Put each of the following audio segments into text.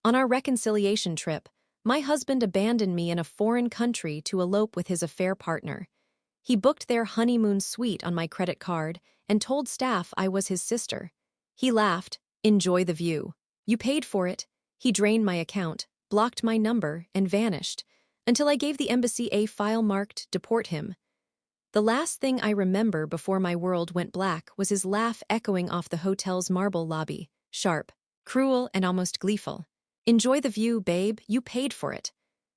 On our reconciliation trip, my husband abandoned me in a foreign country to elope with his affair partner. He booked their honeymoon suite on my credit card and told staff I was his sister. He laughed, "Enjoy the view. You paid for it." He drained my account, blocked my number, and vanished, until I gave the embassy a file marked "Deport him." The last thing I remember before my world went black was his laugh echoing off the hotel's marble lobby, sharp, cruel, and almost gleeful. "Enjoy the view, babe, you paid for it."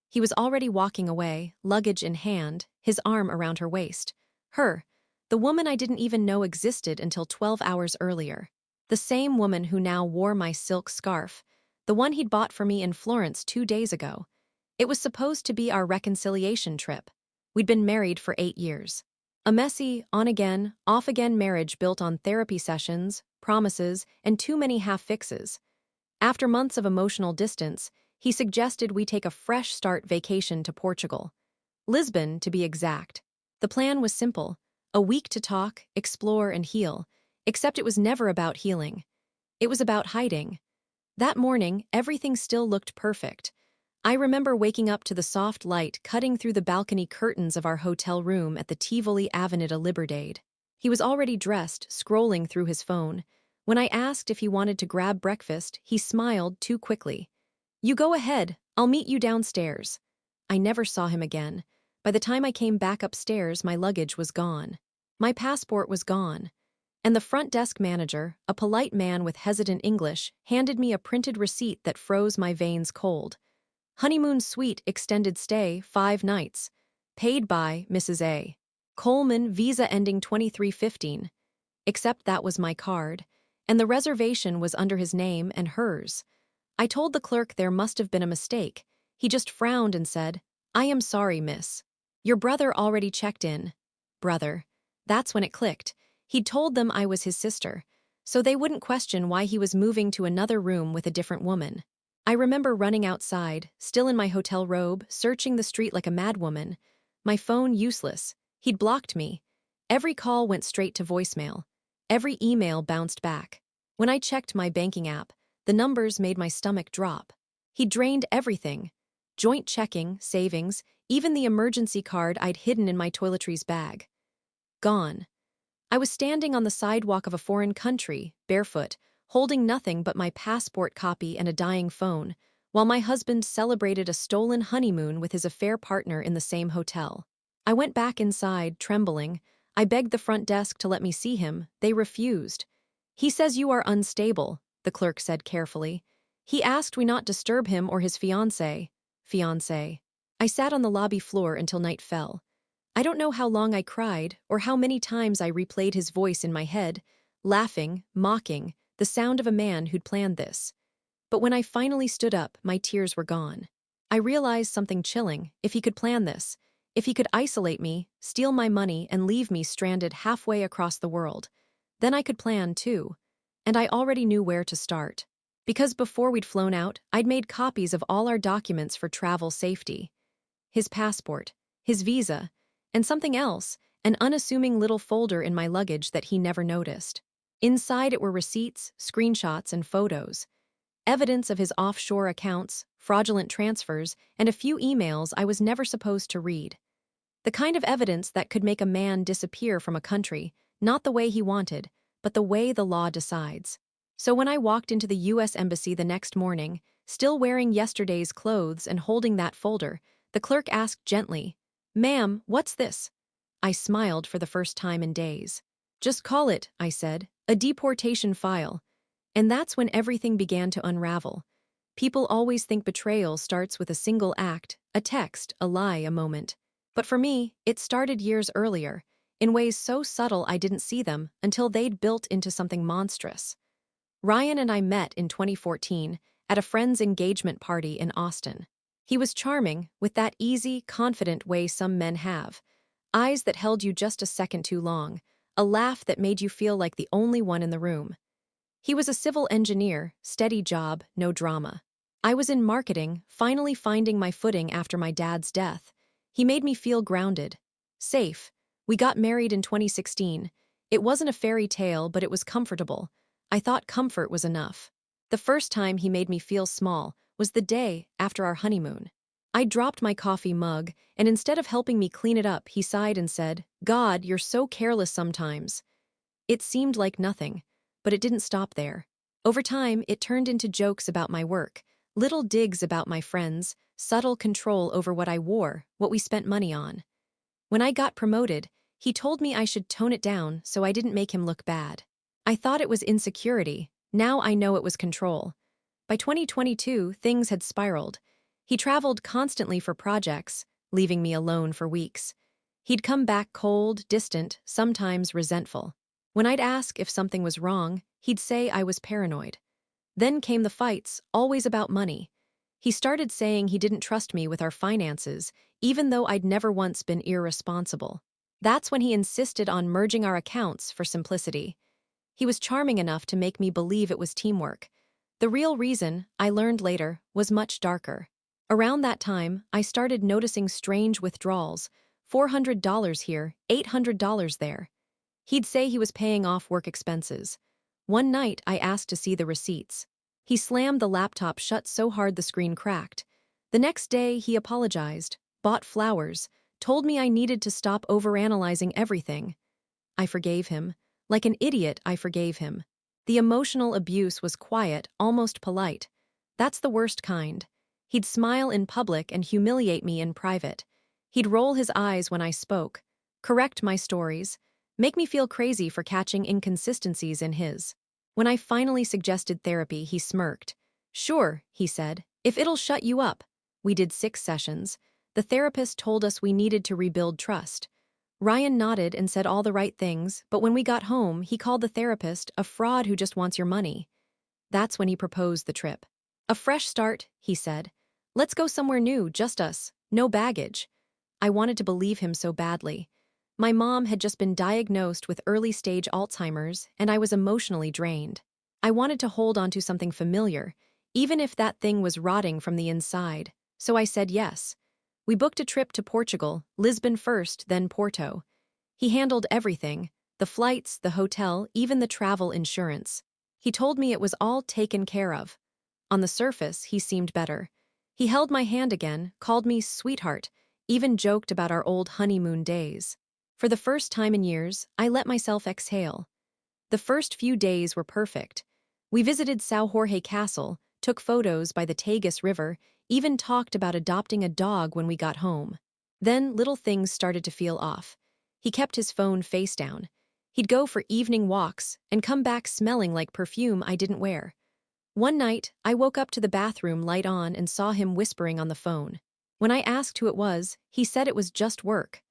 He was already walking away, luggage in hand, his arm around her waist. Her, the woman I didn't even know existed until 12 hours earlier. The same woman who now wore my silk scarf, the one he'd bought for me in Florence 2 days ago. It was supposed to be our reconciliation trip. We'd been married for 8 years. A messy, on-again, off-again marriage built on therapy sessions, promises, and too many half-fixes. After months of emotional distance, he suggested we take a fresh start vacation to Portugal. Lisbon, to be exact. The plan was simple: a week to talk, explore, and heal, except it was never about healing. It was about hiding. That morning, everything still looked perfect. I remember waking up to the soft light cutting through the balcony curtains of our hotel room at the Tivoli Avenida Liberdade. He was already dressed, scrolling through his phone. When I asked if he wanted to grab breakfast, he smiled too quickly. "You go ahead, I'll meet you downstairs." I never saw him again. By the time I came back upstairs, my luggage was gone. My passport was gone. And the front desk manager, a polite man with hesitant English, handed me a printed receipt that froze my veins cold. Honeymoon suite, extended stay, 5 nights. Paid by Mrs. A. Coleman, visa ending 2315. Except that was my card, and the reservation was under his name and hers. I told the clerk there must have been a mistake. He just frowned and said, "I am sorry, miss. Your brother already checked in." Brother. That's when it clicked. He'd told them I was his sister, so they wouldn't question why he was moving to another room with a different woman. I remember running outside, still in my hotel robe, searching the street like a madwoman. My phone useless. He'd blocked me. Every call went straight to voicemail. Every email bounced back. When I checked my banking app, the numbers made my stomach drop. He drained everything. Joint checking, savings, even the emergency card I'd hidden in my toiletries bag. Gone. I was standing on the sidewalk of a foreign country, barefoot, holding nothing but my passport copy and a dying phone, while my husband celebrated a stolen honeymoon with his affair partner in the same hotel. I went back inside, trembling. I begged the front desk to let me see him. They refused. "He says you are unstable," the clerk said carefully. "He asked we not disturb him or his fiancée." Fiancé. I sat on the lobby floor until night fell. I don't know how long I cried or how many times I replayed his voice in my head, laughing, mocking, the sound of a man who'd planned this. But when I finally stood up, my tears were gone. I realized something chilling. If he could plan this, if he could isolate me, steal my money, and leave me stranded halfway across the world, then I could plan too. And I already knew where to start. Because before we'd flown out, I'd made copies of all our documents for travel safety. His passport, his visa, and something else, an unassuming little folder in my luggage that he never noticed. Inside it were receipts, screenshots, and photos. Evidence of his offshore accounts, fraudulent transfers, and a few emails I was never supposed to read. The kind of evidence that could make a man disappear from a country, not the way he wanted, but the way the law decides. So when I walked into the U.S. Embassy the next morning, still wearing yesterday's clothes and holding that folder, the clerk asked gently, "Ma'am, what's this?" I smiled for the first time in days. "Just call it," I said, "a deportation file." And that's when everything began to unravel. People always think betrayal starts with a single act, a text, a lie, a moment. But for me, it started years earlier, in ways so subtle I didn't see them until they'd built into something monstrous. Ryan and I met in 2014 at a friend's engagement party in Austin. He was charming, with that easy, confident way some men have. Eyes that held you just a second too long, a laugh that made you feel like the only one in the room. He was a civil engineer, steady job, no drama. I was in marketing, finally finding my footing after my dad's death. He made me feel grounded. Safe. We got married in 2016. It wasn't a fairy tale, but it was comfortable. I thought comfort was enough. The first time he made me feel small, was the day after our honeymoon. I dropped my coffee mug, and instead of helping me clean it up, he sighed and said, "God, you're so careless sometimes." It seemed like nothing, but it didn't stop there. Over time, it turned into jokes about my work, little digs about my friends, subtle control over what I wore, what we spent money on. When I got promoted, he told me I should tone it down so I didn't make him look bad. I thought it was insecurity. Now I know it was control. By 2022, things had spiraled. He traveled constantly for projects, leaving me alone for weeks. He'd come back cold, distant, sometimes resentful. When I'd ask if something was wrong, he'd say I was paranoid. Then came the fights, always about money. He started saying he didn't trust me with our finances, even though I'd never once been irresponsible. That's when he insisted on merging our accounts for simplicity. He was charming enough to make me believe it was teamwork. The real reason, I learned later, was much darker. Around that time, I started noticing strange withdrawals, $400 here, $800 there. He'd say he was paying off work expenses. One night, I asked to see the receipts. He slammed the laptop shut so hard the screen cracked. The next day, he apologized, bought flowers, told me I needed to stop overanalyzing everything. I forgave him. Like an idiot, I forgave him. The emotional abuse was quiet, almost polite. That's the worst kind. He'd smile in public and humiliate me in private. He'd roll his eyes when I spoke, correct my stories, make me feel crazy for catching inconsistencies in his. When I finally suggested therapy, he smirked. "Sure," he said, "if it'll shut you up." We did 6 sessions. The therapist told us we needed to rebuild trust. Ryan nodded and said all the right things, but when we got home, he called the therapist a fraud who just wants your money. That's when he proposed the trip. "A fresh start," he said. "Let's go somewhere new, just us, no baggage." I wanted to believe him so badly. My mom had just been diagnosed with early-stage Alzheimer's, and I was emotionally drained. I wanted to hold on to something familiar, even if that thing was rotting from the inside, so I said yes. We booked a trip to Portugal, Lisbon first, then Porto. He handled everything, the flights, the hotel, even the travel insurance. He told me it was all taken care of. On the surface, he seemed better. He held my hand again, called me sweetheart, even joked about our old honeymoon days. For the first time in years, I let myself exhale. The first few days were perfect. We visited São Jorge Castle, took photos by the Tagus River, even talked about adopting a dog when we got home. Then little things started to feel off. He kept his phone face down. He'd go for evening walks and come back smelling like perfume I didn't wear. One night, I woke up to the bathroom light on and saw him whispering on the phone. When I asked who it was, he said it was just work.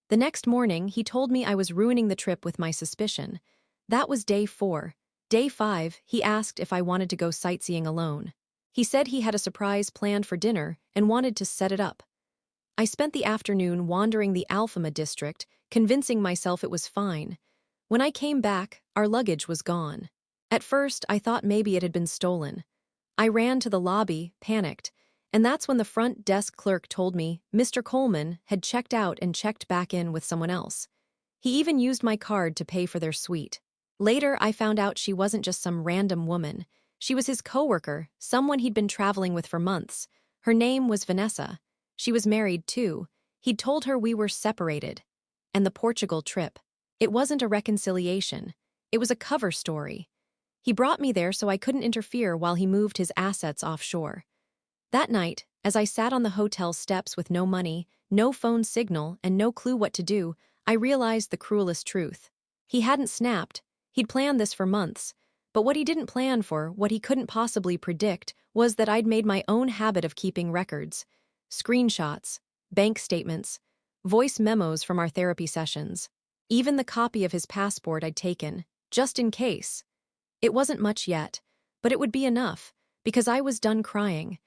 The next morning, he told me I was ruining the trip with my suspicion. That was day 4. Day 5, he asked if I wanted to go sightseeing alone. He said he had a surprise planned for dinner and wanted to set it up. I spent the afternoon wandering the Alfama district, convincing myself it was fine. When I came back, our luggage was gone. At first, I thought maybe it had been stolen. I ran to the lobby, panicked, and that's when the front desk clerk told me Mr. Coleman had checked out and checked back in with someone else. He even used my card to pay for their suite. Later, I found out she wasn't just some random woman. She was his coworker, someone he'd been traveling with for months. Her name was Vanessa. She was married, too. He'd told her we were separated. And the Portugal trip. It wasn't a reconciliation. It was a cover story. He brought me there so I couldn't interfere while he moved his assets offshore. That night, as I sat on the hotel steps with no money, no phone signal, and no clue what to do, I realized the cruelest truth. He hadn't snapped. He'd planned this for months. But what he didn't plan for, what he couldn't possibly predict, was that I'd made my own habit of keeping records. Screenshots, bank statements, voice memos from our therapy sessions. Even the copy of his passport I'd taken, just in case. It wasn't much yet, but it would be enough, because I was done crying.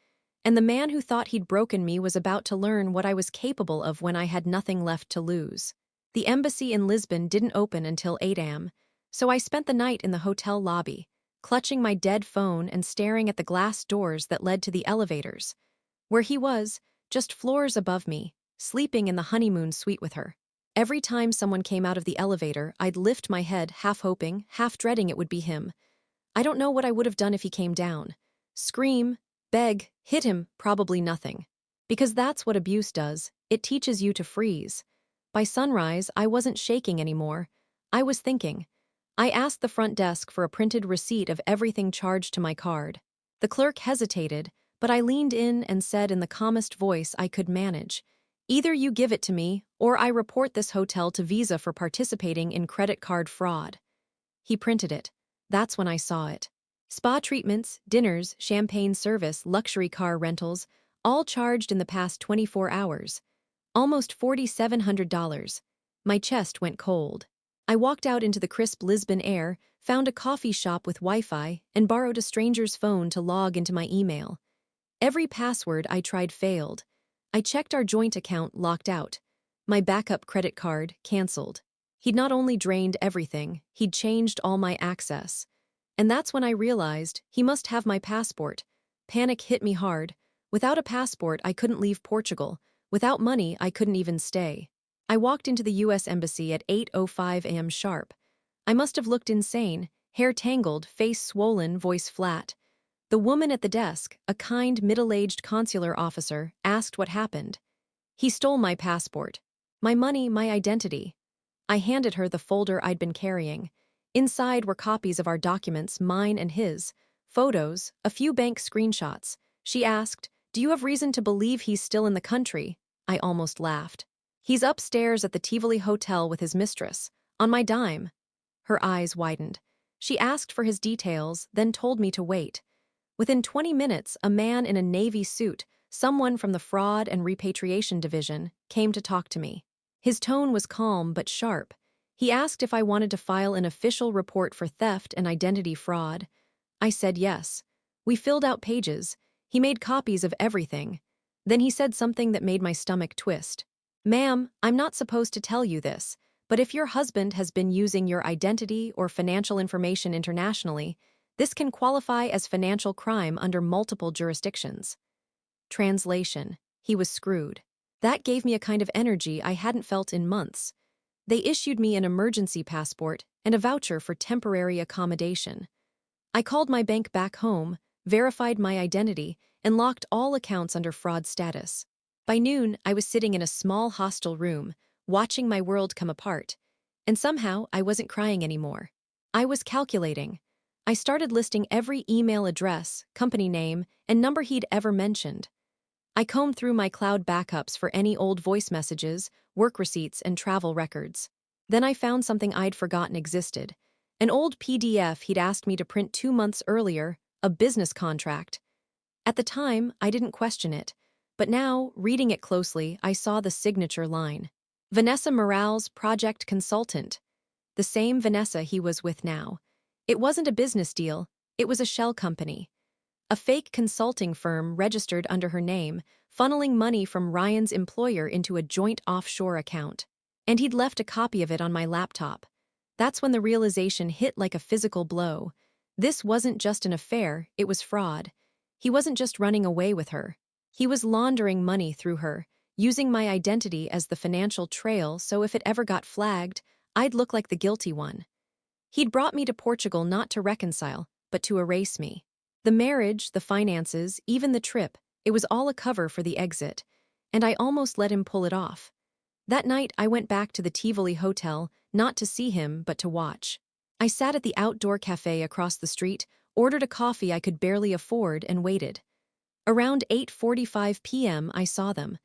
And the man who thought he'd broken me was about to learn what I was capable of when I had nothing left to lose. The embassy in Lisbon didn't open until 8 a.m., so I spent the night in the hotel lobby, clutching my dead phone and staring at the glass doors that led to the elevators. Where he was, just floors above me, sleeping in the honeymoon suite with her. Every time someone came out of the elevator, I'd lift my head, half hoping, half dreading it would be him. I don't know what I would have done if he came down. Scream, Beg, hit him, probably nothing. Because that's what abuse does, it teaches you to freeze. By sunrise, I wasn't shaking anymore. I was thinking. I asked the front desk for a printed receipt of everything charged to my card. The clerk hesitated, but I leaned in and said in the calmest voice I could manage, "Either you give it to me, or I report this hotel to Visa for participating in credit card fraud." He printed it. That's when I saw it. Spa treatments, dinners, champagne service, luxury car rentals, all charged in the past 24 hours. Almost $4,700. My chest went cold. I walked out into the crisp Lisbon air, found a coffee shop with Wi-Fi, and borrowed a stranger's phone to log into my email. Every password I tried failed. I checked our joint account, locked out. My backup credit card, canceled. He'd not only drained everything, he'd changed all my access. And that's when I realized he must have my passport. Panic hit me hard. Without a passport, I couldn't leave Portugal. Without money, I couldn't even stay. I walked into the U.S. Embassy at 8:05 a.m. sharp. I must have looked insane, hair tangled, face swollen, voice flat. The woman at the desk, a kind, middle-aged consular officer, asked what happened. He stole my passport. My money, my identity. I handed her the folder I'd been carrying. Inside were copies of our documents, mine and his, photos, a few bank screenshots. She asked, "Do you have reason to believe he's still in the country?" I almost laughed. "He's upstairs at the Tivoli Hotel with his mistress, on my dime." Her eyes widened. She asked for his details, then told me to wait. Within 20 minutes, a man in a navy suit, someone from the Fraud and Repatriation Division, came to talk to me. His tone was calm but sharp. He asked if I wanted to file an official report for theft and identity fraud. I said yes. We filled out pages. He made copies of everything. Then he said something that made my stomach twist. "Ma'am, I'm not supposed to tell you this, but if your husband has been using your identity or financial information internationally, this can qualify as financial crime under multiple jurisdictions." Translation: he was screwed. That gave me a kind of energy I hadn't felt in months. They issued me an emergency passport and a voucher for temporary accommodation. I called my bank back home, verified my identity, and locked all accounts under fraud status. By noon, I was sitting in a small hostel room, watching my world come apart. And somehow, I wasn't crying anymore. I was calculating. I started listing every email address, company name, and number he'd ever mentioned. I combed through my cloud backups for any old voice messages, work receipts, and travel records. Then I found something I'd forgotten existed. An old PDF he'd asked me to print 2 months earlier, a business contract. At the time, I didn't question it. But now, reading it closely, I saw the signature line. Vanessa Morales, project consultant. The same Vanessa he was with now. It wasn't a business deal, it was a shell company. A fake consulting firm registered under her name, funneling money from Ryan's employer into a joint offshore account. And he'd left a copy of it on my laptop. That's when the realization hit like a physical blow. This wasn't just an affair, it was fraud. He wasn't just running away with her. He was laundering money through her, using my identity as the financial trail so if it ever got flagged, I'd look like the guilty one. He'd brought me to Portugal not to reconcile, but to erase me. The marriage, the finances, even the trip, it was all a cover for the exit, and I almost let him pull it off. That night, I went back to the Tivoli Hotel, not to see him, but to watch. I sat at the outdoor cafe across the street, ordered a coffee I could barely afford, and waited. Around 8:45 p.m., I saw them,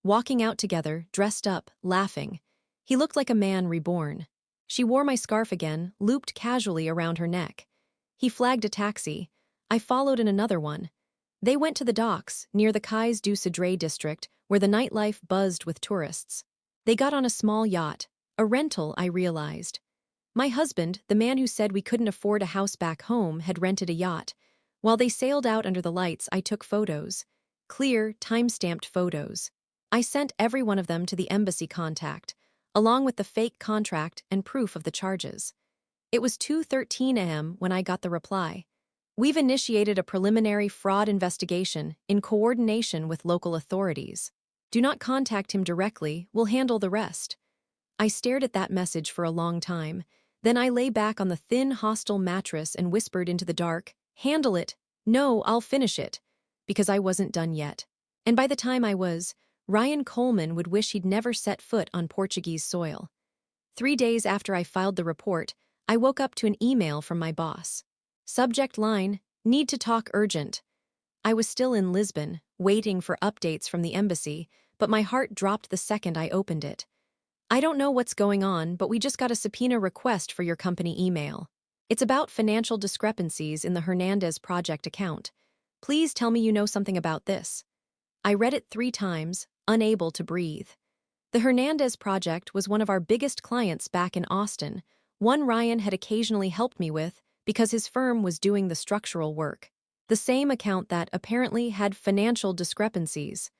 walking out together, dressed up, laughing. He looked like a man reborn. She wore my scarf again, looped casually around her neck. He flagged a taxi. I followed in another one. They went to the docks, near the Cais du Cedret district, where the nightlife buzzed with tourists. They got on a small yacht, a rental, I realized. My husband, the man who said we couldn't afford a house back home, had rented a yacht. While they sailed out under the lights, I took photos. Clear, time-stamped photos. I sent every one of them to the embassy contact, along with the fake contract and proof of the charges. It was 2:13 a.m. when I got the reply. "We've initiated a preliminary fraud investigation in coordination with local authorities. Do not contact him directly, we'll handle the rest." I stared at that message for a long time. Then I lay back on the thin hostel mattress and whispered into the dark, "Handle it. No, I'll finish it." because I wasn't done yet. And by the time I was, Ryan Coleman would wish he'd never set foot on Portuguese soil. 3 days after I filed the report, I woke up to an email from my boss. Subject line, "Need to talk urgent." I was still in Lisbon, waiting for updates from the embassy, but my heart dropped the second I opened it. "I don't know what's going on, but we just got a subpoena request for your company email. It's about financial discrepancies in the Hernandez project account. Please tell me you know something about this." I read it 3 times, unable to breathe. The Hernandez project was one of our biggest clients back in Austin, one Ryan had occasionally helped me with because his firm was doing the structural work. The same account that apparently had financial discrepancies.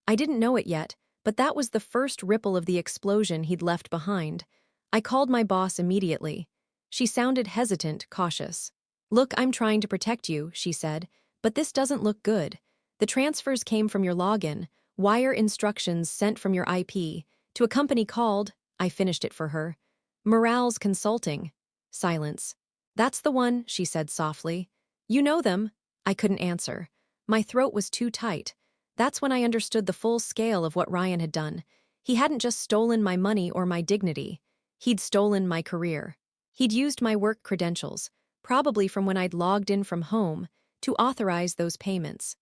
I didn't know it yet, but that was the first ripple of the explosion he'd left behind. I called my boss immediately. She sounded hesitant, cautious. "Look, I'm trying to protect you," she said, "but this doesn't look good. The transfers came from your login, wire instructions sent from your IP, to a company called," I finished it for her, "Morales Consulting." Silence. "That's the one," she said softly. "You know them." I couldn't answer. My throat was too tight. That's when I understood the full scale of what Ryan had done. He hadn't just stolen my money or my dignity. He'd stolen my career. He'd used my work credentials, probably from when I'd logged in from home, to authorize those payments.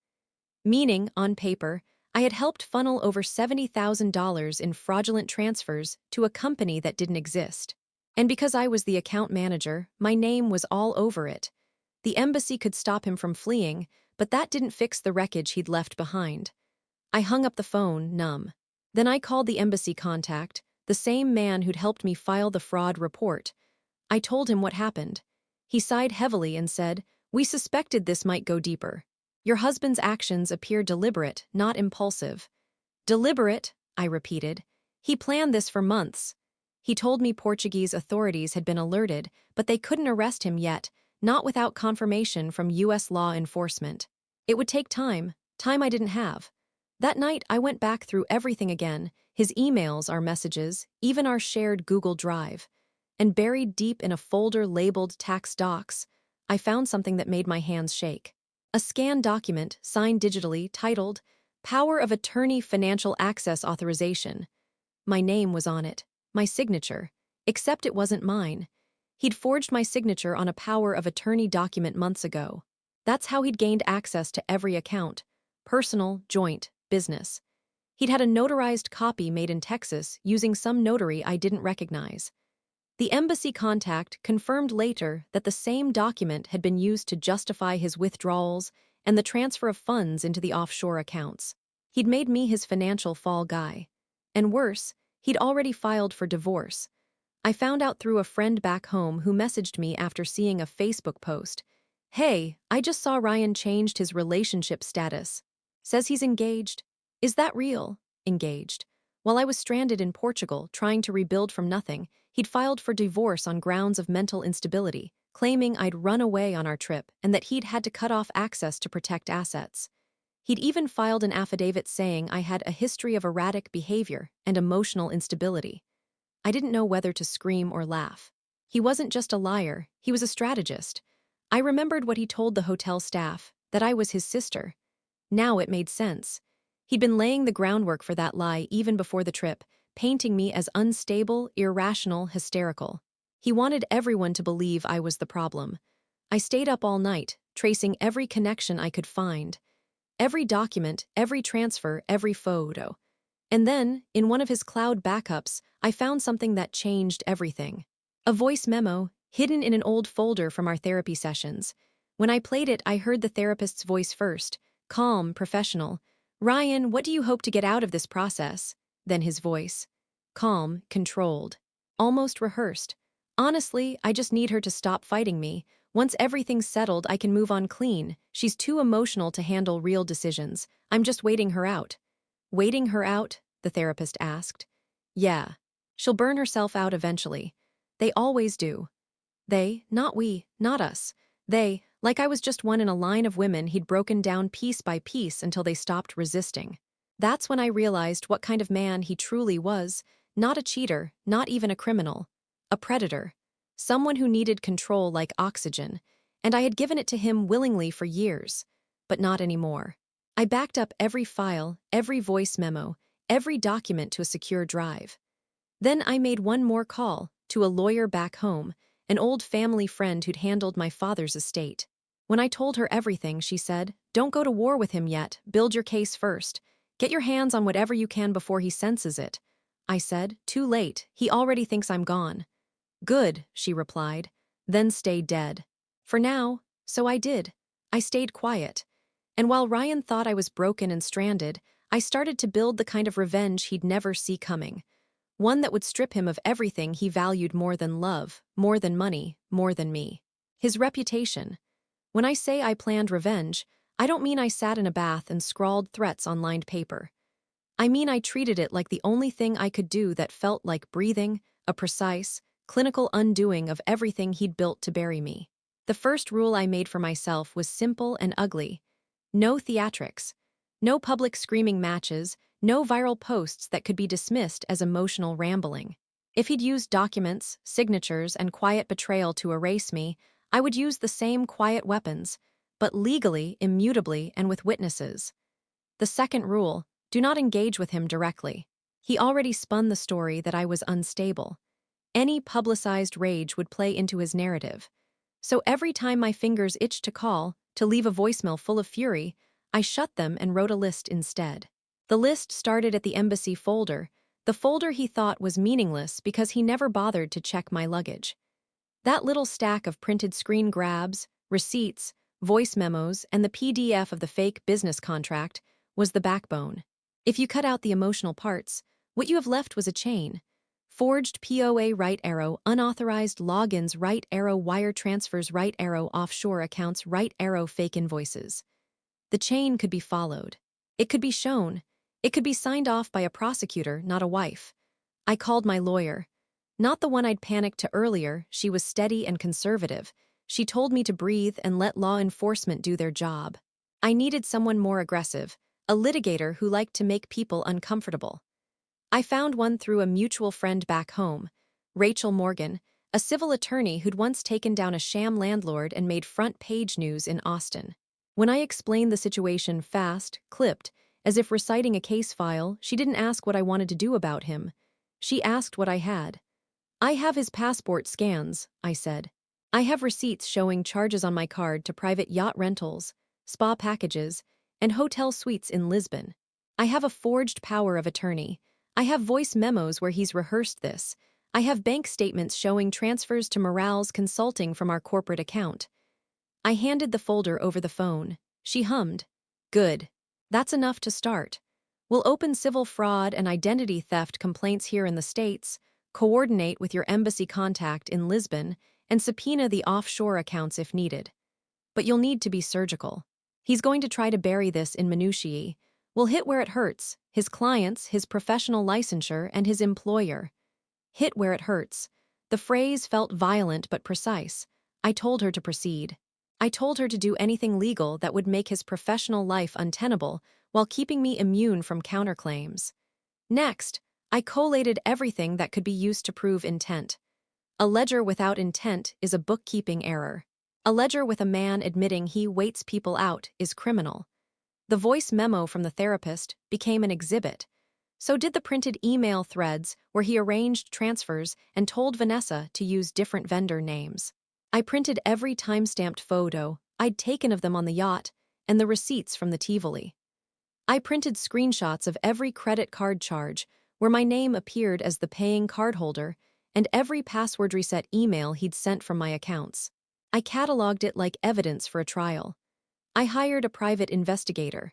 Meaning, on paper, I had helped funnel over $70,000 in fraudulent transfers to a company that didn't exist. And because I was the account manager, my name was all over it. The embassy could stop him from fleeing, but that didn't fix the wreckage he'd left behind. I hung up the phone, numb. Then I called the embassy contact, the same man who'd helped me file the fraud report. I told him what happened. He sighed heavily and said, "We suspected this might go deeper. Your husband's actions appear deliberate, not impulsive." "Deliberate," I repeated. "He planned this for months." He told me Portuguese authorities had been alerted, but they couldn't arrest him yet, not without confirmation from U.S. law enforcement. It would take time I didn't have. That night, I went back through everything again, his emails, our messages, even our shared Google Drive. And buried deep in a folder labeled tax docs, I found something that made my hands shake. A scanned document, signed digitally, titled, "Power of Attorney Financial Access Authorization." My name was on it, my signature, except it wasn't mine. He'd forged my signature on a power of attorney document months ago. That's how he'd gained access to every account, personal, joint, business. He'd had a notarized copy made in Texas using some notary I didn't recognize. The embassy contact confirmed later that the same document had been used to justify his withdrawals and the transfer of funds into the offshore accounts. He'd made me his financial fall guy. And worse, he'd already filed for divorce. I found out through a friend back home who messaged me after seeing a Facebook post. "Hey, I just saw Ryan changed his relationship status. Says he's engaged." Is that real? Engaged. While I was stranded in Portugal, trying to rebuild from nothing, he'd filed for divorce on grounds of mental instability, claiming I'd run away on our trip and that he'd had to cut off access to protect assets. He'd even filed an affidavit saying I had a history of erratic behavior and emotional instability. I didn't know whether to scream or laugh. He wasn't just a liar, he was a strategist. I remembered what he told the hotel staff, that I was his sister. Now it made sense. He'd been laying the groundwork for that lie even before the trip, painting me as unstable, irrational, hysterical. He wanted everyone to believe I was the problem. I stayed up all night, tracing every connection I could find. Every document, every transfer, every photo. And then, in one of his cloud backups, I found something that changed everything. A voice memo, hidden in an old folder from our therapy sessions. When I played it, I heard the therapist's voice first, calm, professional. "Ryan, what do you hope to get out of this process?" Then his voice. Calm, controlled. Almost rehearsed. "Honestly, I just need her to stop fighting me. Once everything's settled, I can move on clean. She's too emotional to handle real decisions. I'm just waiting her out." "Waiting her out?" the therapist asked. "Yeah. She'll burn herself out eventually. They always do." They, not we, not us. They, like I was just one in a line of women he'd broken down piece by piece until they stopped resisting. That's when I realized what kind of man he truly was, not a cheater, not even a criminal. A predator. Someone who needed control like oxygen, and I had given it to him willingly for years. But not anymore. I backed up every file, every voice memo, every document to a secure drive. Then I made one more call to a lawyer back home, an old family friend who'd handled my father's estate. When I told her everything, she said, "Don't go to war with him yet, build your case first. Get your hands on whatever you can before he senses it." I said, "Too late, he already thinks I'm gone." "Good," she replied, "then stay dead." For now, so I did. I stayed quiet. And while Ryan thought I was broken and stranded, I started to build the kind of revenge he'd never see coming. One that would strip him of everything he valued more than love, more than money, more than me. His reputation. When I say I planned revenge, I don't mean I sat in a bath and scrawled threats on lined paper. I mean I treated it like the only thing I could do that felt like breathing, a precise, clinical undoing of everything he'd built to bury me. The first rule I made for myself was simple and ugly. No theatrics. No public screaming matches, no viral posts that could be dismissed as emotional rambling. If he'd used documents, signatures, and quiet betrayal to erase me, I would use the same quiet weapons, but legally, immutably, and with witnesses. The second rule: do not engage with him directly. He already spun the story that I was unstable. Any publicized rage would play into his narrative. So every time my fingers itched to call, to leave a voicemail full of fury, I shut them and wrote a list instead. The list started at the embassy folder, the folder he thought was meaningless because he never bothered to check my luggage. That little stack of printed screen grabs, receipts, voice memos, and the PDF of the fake business contract was the backbone. If you cut out the emotional parts, what you have left was a chain. Forged POA right arrow, unauthorized logins right arrow, wire transfers right arrow, offshore accounts right arrow, fake invoices. The chain could be followed. It could be shown. It could be signed off by a prosecutor, not a wife. I called my lawyer. Not the one I'd panicked to earlier, she was steady and conservative. She told me to breathe and let law enforcement do their job. I needed someone more aggressive, a litigator who liked to make people uncomfortable. I found one through a mutual friend back home, Rachel Morgan, a civil attorney who'd once taken down a sham landlord and made front-page news in Austin. When I explained the situation fast, clipped, as if reciting a case file, she didn't ask what I wanted to do about him. She asked what I had. "I have his passport scans," I said. "I have receipts showing charges on my card to private yacht rentals, spa packages, and hotel suites in Lisbon. I have a forged power of attorney. I have voice memos where he's rehearsed this. I have bank statements showing transfers to Morales Consulting from our corporate account." I handed the folder over the phone. She hummed. "Good. That's enough to start. We'll open civil fraud and identity theft complaints here in the States, coordinate with your embassy contact in Lisbon, and subpoena the offshore accounts if needed. But you'll need to be surgical. He's going to try to bury this in minutiae. We'll hit where it hurts: his clients, his professional licensure, and his employer." Hit where it hurts. The phrase felt violent but precise. I told her to proceed. I told her to do anything legal that would make his professional life untenable while keeping me immune from counterclaims. Next, I collated everything that could be used to prove intent. A ledger without intent is a bookkeeping error. A ledger with a man admitting he waits people out is criminal. The voice memo from the therapist became an exhibit. So did the printed email threads where he arranged transfers and told Vanessa to use different vendor names. I printed every time-stamped photo I'd taken of them on the yacht and the receipts from the Tivoli. I printed screenshots of every credit card charge where my name appeared as the paying cardholder and every password reset email he'd sent from my accounts. I cataloged it like evidence for a trial. I hired a private investigator.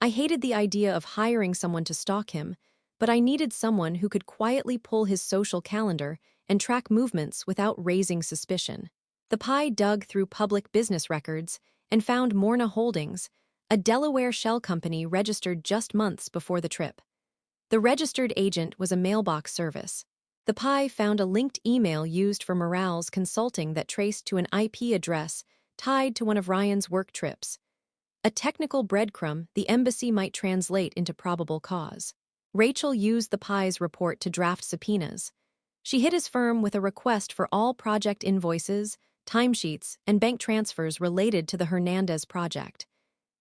I hated the idea of hiring someone to stalk him, but I needed someone who could quietly pull his social calendar and track movements without raising suspicion. The PI dug through public business records and found Morna Holdings, a Delaware shell company registered just months before the trip. The registered agent was a mailbox service. The PI found a linked email used for Morales Consulting that traced to an IP address tied to one of Ryan's work trips. A technical breadcrumb the embassy might translate into probable cause. Rachel used the PI's report to draft subpoenas. She hit his firm with a request for all project invoices, timesheets, and bank transfers related to the Hernandez project.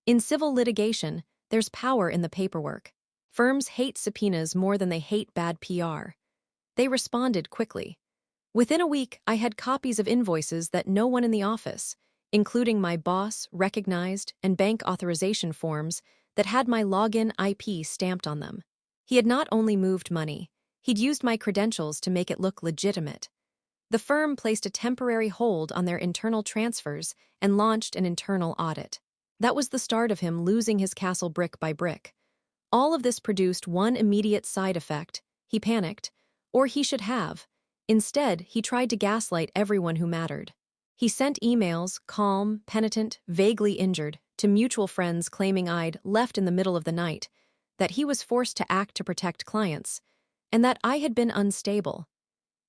In civil litigation, There's power in the paperwork. Firms hate subpoenas more than they hate bad PR. They responded quickly. Within a week, I had copies of invoices that no one in the office, including my boss, recognized, and bank authorization forms that had my login IP stamped on them. He had not only moved money, he'd used my credentials to make it look legitimate. The firm placed a temporary hold on their internal transfers and launched an internal audit. That was the start of him losing his castle brick by brick. All of this produced one immediate side effect. He panicked. Or he should have. Instead, he tried to gaslight everyone who mattered. He sent emails, calm, penitent, vaguely injured, to mutual friends claiming I'd left in the middle of the night, that he was forced to act to protect clients, and that I had been unstable.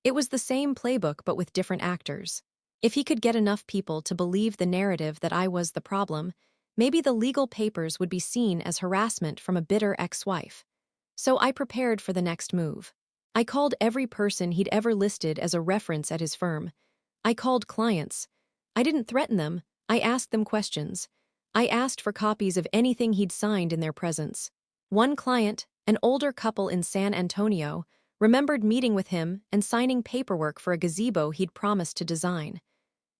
It was the same playbook but with different actors. If he could get enough people to believe the narrative that I was the problem, maybe the legal papers would be seen as harassment from a bitter ex-wife. So I prepared for the next move. I called every person he'd ever listed as a reference at his firm. I called clients. I didn't threaten them, I asked them questions. I asked for copies of anything he'd signed in their presence. One client, an older couple in San Antonio, remembered meeting with him and signing paperwork for a gazebo he'd promised to design.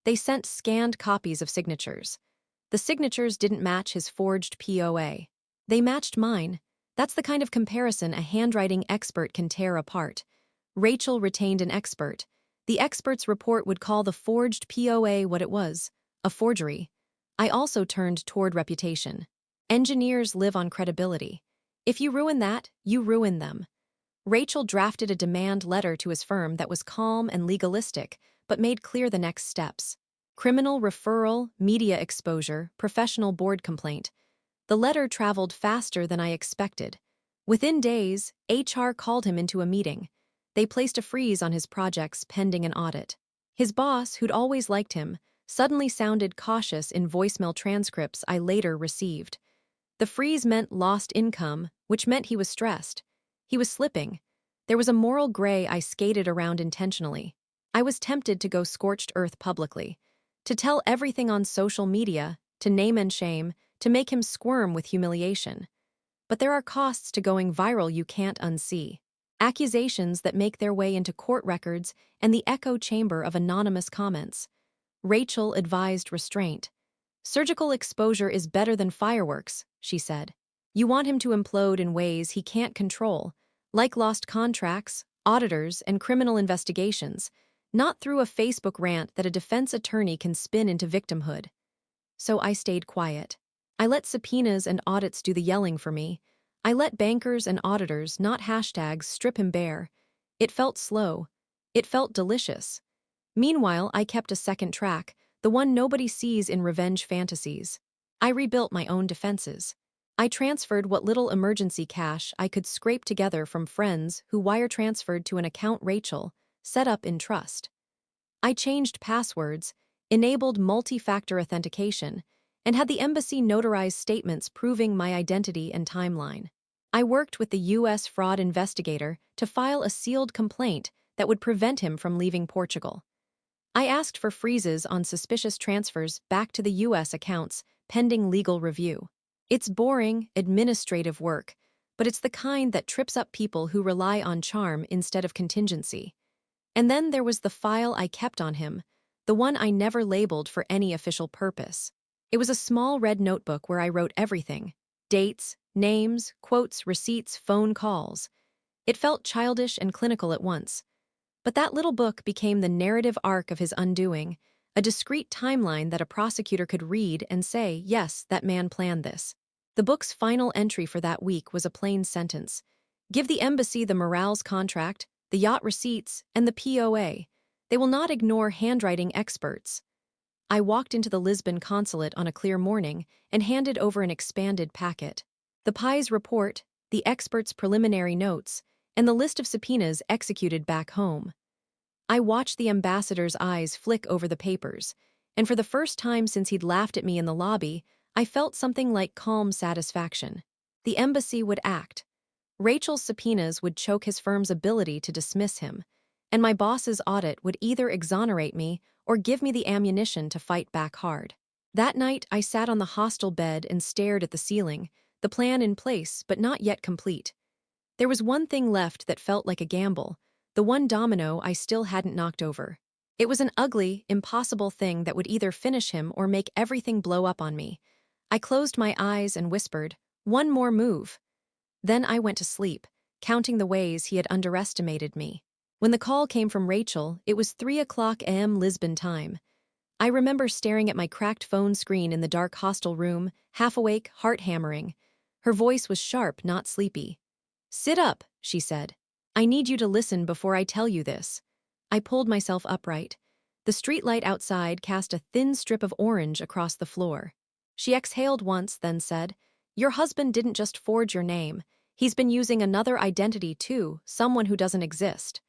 They sent scanned copies of signatures. The signatures didn't match his forged POA. They matched mine. That's the kind of comparison a handwriting expert can tear apart. Rachel retained an expert. The expert's report would call the forged POA what it was, a forgery. I also turned toward reputation. Engineers live on credibility. If you ruin that, you ruin them. Rachel drafted a demand letter to his firm that was calm and legalistic, but made clear the next steps. Criminal referral, media exposure, professional board complaint. The letter traveled faster than I expected. Within days, HR called him into a meeting. They placed a freeze on his projects pending an audit. His boss, who'd always liked him, suddenly sounded cautious in voicemail transcripts I later received. The freeze meant lost income, which meant he was stressed. He was slipping. There was a moral gray I skated around intentionally. I was tempted to go scorched earth publicly, to tell everything on social media, to name and shame, to make him squirm with humiliation. But there are costs to going viral you can't unsee. Accusations that make their way into court records and the echo chamber of anonymous comments. Rachel advised restraint. Surgical exposure is better than fireworks, she said. You want him to implode in ways he can't control, like lost contracts, auditors, and criminal investigations, not through a Facebook rant that a defense attorney can spin into victimhood. So I stayed quiet. I let subpoenas and audits do the yelling for me. I let bankers and auditors, not hashtags, strip him bare. It felt slow. It felt delicious. Meanwhile, I kept a second track, the one nobody sees in revenge fantasies. I rebuilt my own defenses. I transferred what little emergency cash I could scrape together from friends who wire transferred to an account Rachel set up in trust. I changed passwords, enabled multi-factor authentication, and had the embassy notarize statements proving my identity and timeline. I worked with the U.S. fraud investigator to file a sealed complaint that would prevent him from leaving Portugal. I asked for freezes on suspicious transfers back to the U.S. accounts, pending legal review. It's boring, administrative work, but it's the kind that trips up people who rely on charm instead of contingency. And then there was the file I kept on him, the one I never labeled for any official purpose. It was a small red notebook where I wrote everything: dates, names, quotes, receipts, phone calls. It felt childish and clinical at once. But that little book became the narrative arc of his undoing, a discrete timeline that a prosecutor could read and say, yes, that man planned this. The book's final entry for that week was a plain sentence: give the embassy the morals contract, the yacht receipts, and the POA. They will not ignore handwriting experts. I walked into the Lisbon consulate on a clear morning and handed over an expanded packet. The PI's report, the expert's preliminary notes, and the list of subpoenas executed back home. I watched the ambassador's eyes flick over the papers, and for the first time since he'd laughed at me in the lobby, I felt something like calm satisfaction. The embassy would act. Rachel's subpoenas would choke his firm's ability to dismiss him, and my boss's audit would either exonerate me or give me the ammunition to fight back hard. That night, I sat on the hostel bed and stared at the ceiling, the plan in place but not yet complete. There was one thing left that felt like a gamble, the one domino I still hadn't knocked over. It was an ugly, impossible thing that would either finish him or make everything blow up on me. I closed my eyes and whispered, "One more move." Then I went to sleep, counting the ways he had underestimated me. When the call came from Rachel, it was 3 a.m. Lisbon time. I remember staring at my cracked phone screen in the dark hostel room, half awake, heart hammering. Her voice was sharp, not sleepy. "Sit up," she said. "I need you to listen before I tell you this." I pulled myself upright. The streetlight outside cast a thin strip of orange across the floor. She exhaled once, then said, "Your husband didn't just forge your name. He's been using another identity too, someone who doesn't exist."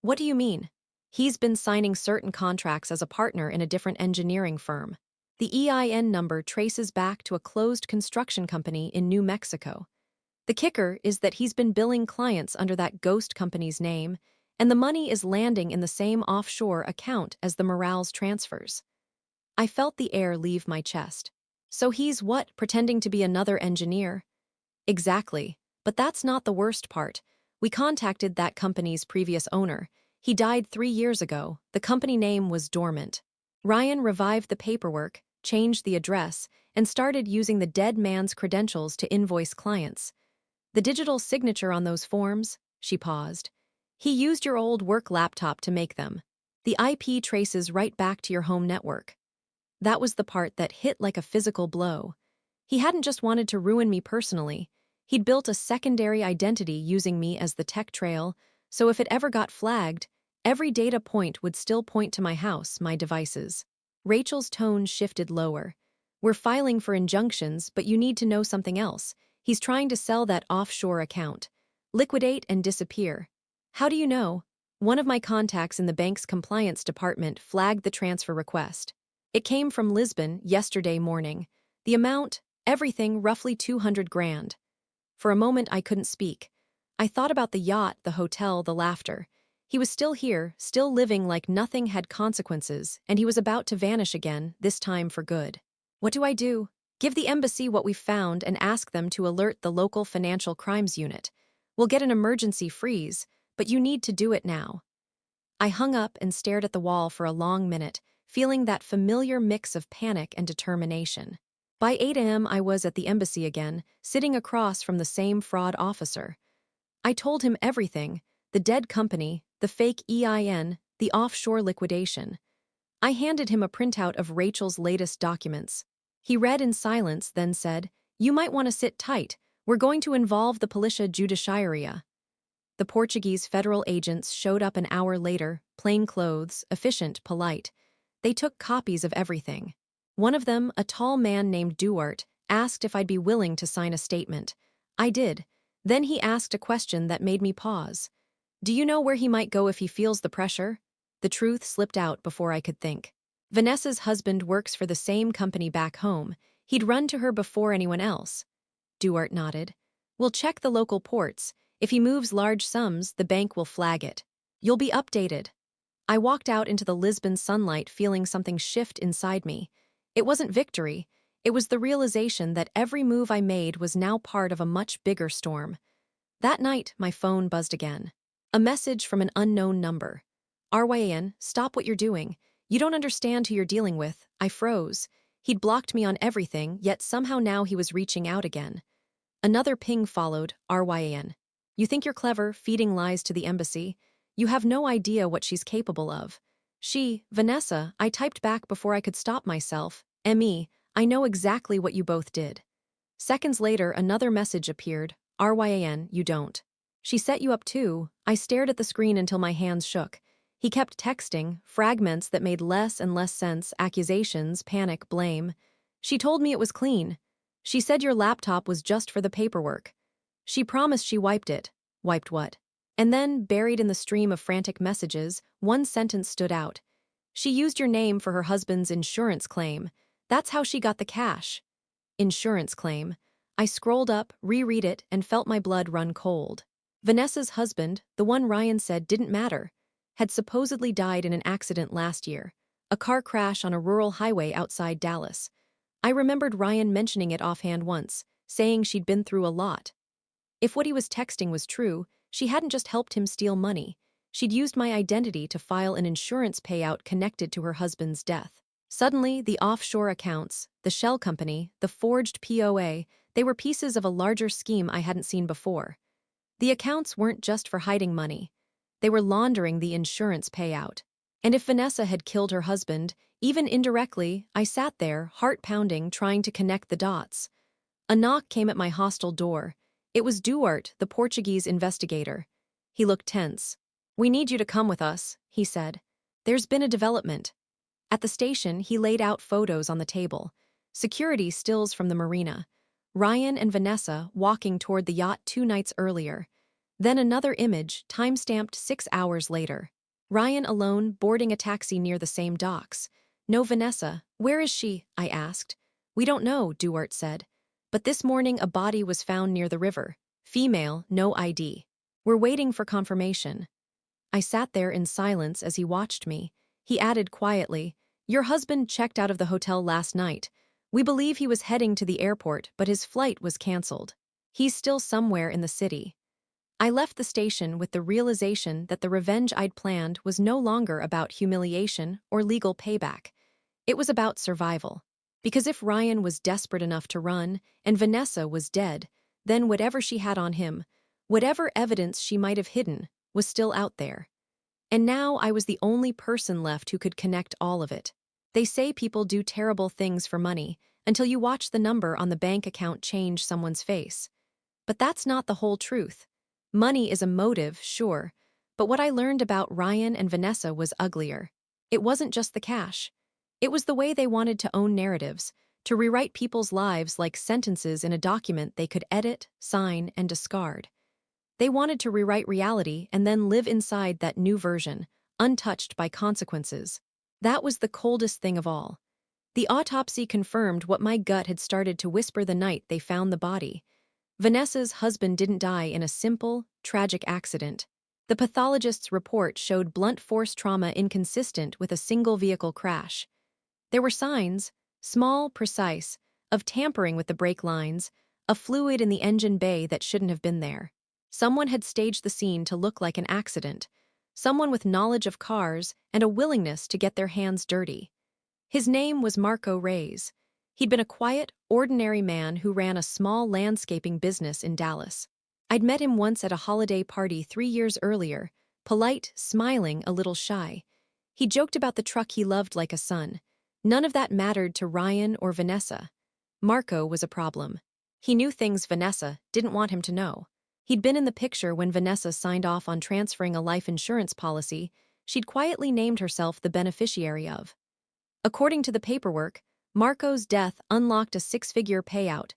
"What do you mean?" "He's been signing certain contracts as a partner in a different engineering firm. The EIN number traces back to a closed construction company in New Mexico. The kicker is that he's been billing clients under that ghost company's name, and the money is landing in the same offshore account as the Morales transfers." I felt the air leave my chest. "So he's what, pretending to be another engineer?" "Exactly. But that's not the worst part. We contacted that company's previous owner. He died 3 years ago. The company name was dormant. Ryan revived the paperwork, changed the address, and started using the dead man's credentials to invoice clients. The digital signature on those forms," she paused. "He used your old work laptop to make them. The IP traces right back to your home network." That was the part that hit like a physical blow. He hadn't just wanted to ruin me personally. He'd built a secondary identity using me as the tech trail, so if it ever got flagged, every data point would still point to my house, my devices. Rachel's tone shifted lower. "We're filing for injunctions, but you need to know something else. He's trying to sell that offshore account. Liquidate and disappear." "How do you know?" "One of my contacts in the bank's compliance department flagged the transfer request. It came from Lisbon yesterday morning. The amount, everything, roughly 200 grand. For a moment I couldn't speak. I thought about the yacht, the hotel, the laughter. He was still here, still living like nothing had consequences, and he was about to vanish again, this time for good. What do I do? Give the embassy what we've found and ask them to alert the local financial crimes unit. We'll get an emergency freeze, but you need to do it now. I hung up and stared at the wall for a long minute, feeling that familiar mix of panic and determination. By 8 a.m. I was at the embassy again, sitting across from the same fraud officer. I told him everything, the dead company, the fake EIN, the offshore liquidation. I handed him a printout of Rachel's latest documents. He read in silence, then said, "You might want to sit tight. We're going to involve the Policia Judiciaria." The Portuguese federal agents showed up an hour later, plain clothes, efficient, polite. They took copies of everything. One of them, a tall man named Duarte, asked if I'd be willing to sign a statement. I did. Then he asked a question that made me pause. "Do you know where he might go if he feels the pressure?" The truth slipped out before I could think. "Vanessa's husband works for the same company back home. He'd run to her before anyone else." Duarte nodded. "We'll check the local ports. If he moves large sums, the bank will flag it. You'll be updated." I walked out into the Lisbon sunlight feeling something shift inside me. It wasn't victory. It was the realization that every move I made was now part of a much bigger storm. That night, my phone buzzed again. A message from an unknown number. "Ryan, stop what you're doing. You don't understand who you're dealing with." I froze. He'd blocked me on everything, yet somehow now he was reaching out again. Another ping followed, "Ryan. You think you're clever, feeding lies to the embassy? You have no idea what she's capable of." Vanessa, I typed back before I could stop myself. "Me, I know exactly what you both did." Seconds later, another message appeared. "Ryan, you don't. She set you up too." I stared at the screen until my hands shook. He kept texting, fragments that made less and less sense, accusations, panic, blame. "She told me it was clean. She said your laptop was just for the paperwork. She promised she wiped it." Wiped what? And then, buried in the stream of frantic messages, one sentence stood out. "She used your name for her husband's insurance claim. That's how she got the cash." Insurance claim. I scrolled up, reread it, and felt my blood run cold. Vanessa's husband, the one Ryan said didn't matter, had supposedly died in an accident last year, a car crash on a rural highway outside Dallas. I remembered Ryan mentioning it offhand once, saying she'd been through a lot. If what he was texting was true, she hadn't just helped him steal money. She'd used my identity to file an insurance payout connected to her husband's death. Suddenly, the offshore accounts, the shell company, the forged POA, they were pieces of a larger scheme I hadn't seen before. The accounts weren't just for hiding money. They were laundering the insurance payout. And if Vanessa had killed her husband, even indirectly, I sat there, heart pounding, trying to connect the dots. A knock came at my hostel door. It was Duarte, the Portuguese investigator. He looked tense. "We need you to come with us," he said. "There's been a development." At the station, he laid out photos on the table. Security stills from the marina. Ryan and Vanessa walking toward the yacht 2 nights earlier. Then another image, time-stamped 6 hours later. Ryan alone, boarding a taxi near the same docks. "No Vanessa. Where is she?" I asked. "We don't know," Duarte said. "But this morning a body was found near the river. Female, no ID. We're waiting for confirmation." I sat there in silence as he watched me. He added quietly, "Your husband checked out of the hotel last night. We believe he was heading to the airport, but his flight was cancelled. He's still somewhere in the city." I left the station with the realization that the revenge I'd planned was no longer about humiliation or legal payback. It was about survival. Because if Ryan was desperate enough to run, and Vanessa was dead, then whatever she had on him, whatever evidence she might have hidden, was still out there. And now I was the only person left who could connect all of it. They say people do terrible things for money, until you watch the number on the bank account change someone's face. But that's not the whole truth. Money is a motive, sure, but what I learned about Ryan and Vanessa was uglier. It wasn't just the cash. It was the way they wanted to own narratives, to rewrite people's lives like sentences in a document they could edit, sign, and discard. They wanted to rewrite reality and then live inside that new version, untouched by consequences. That was the coldest thing of all. The autopsy confirmed what my gut had started to whisper the night they found the body. Vanessa's husband didn't die in a simple, tragic accident. The pathologist's report showed blunt force trauma inconsistent with a single vehicle crash. There were signs, small, precise, of tampering with the brake lines, a fluid in the engine bay that shouldn't have been there. Someone had staged the scene to look like an accident. Someone with knowledge of cars and a willingness to get their hands dirty. His name was Marco Reyes. He'd been a quiet, ordinary man who ran a small landscaping business in Dallas. I'd met him once at a holiday party 3 years earlier, polite, smiling, a little shy. He joked about the truck he loved like a son. None of that mattered to Ryan or Vanessa. Marco was a problem. He knew things Vanessa didn't want him to know. He'd been in the picture when Vanessa signed off on transferring a life insurance policy she'd quietly named herself the beneficiary of. According to the paperwork, Marco's death unlocked a 6-figure payout,